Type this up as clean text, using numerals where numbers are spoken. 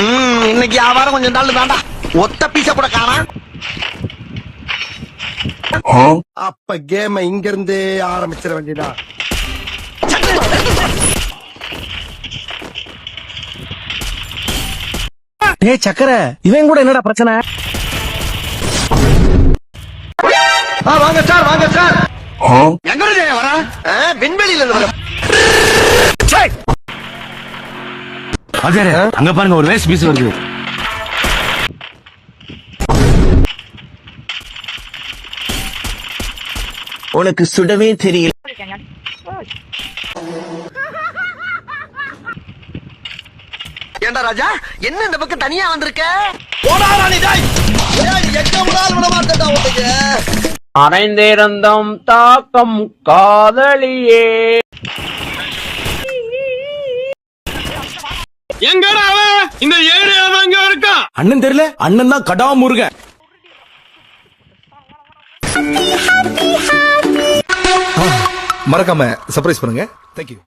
இன்னைக்கு வியாபாரம் கொஞ்சம் தள்ளு தாண்டா. ஒத்த பீச கூட காணா. அப்ப கேம இங்க இருந்து ஆரம்பிச்சிட வேண்டியதா. ஏய் சக்கர, இவன் கூட என்னடா பிரச்சனை? வாங்க சார், வாங்க சார். எங்க வர? விண்வெளியில இருந்து வர. அங்க பாருங்க, ஒரு வேஸ்ட் பீஸ் வருது. உனக்கு சுடவே தெரியல. ஏண்டா ராஜா, என்ன இந்த பக்கம் தனியா வந்திருக்க? போடா ராணி டாய். எங்க முன்னால விட மாட்டேன்டா உனக்கு. அரைந்திருந்தோம் தாக்கம் காதலியே. எங்கடா அவன்? இந்த ஏரியால எங்க இருக்கான்? அண்ணன் தெரியல, அண்ணன் தான் கடா முருகன். மறக்காம சர்ப்ரைஸ் பண்ணுங்க. தேங்க்யூ.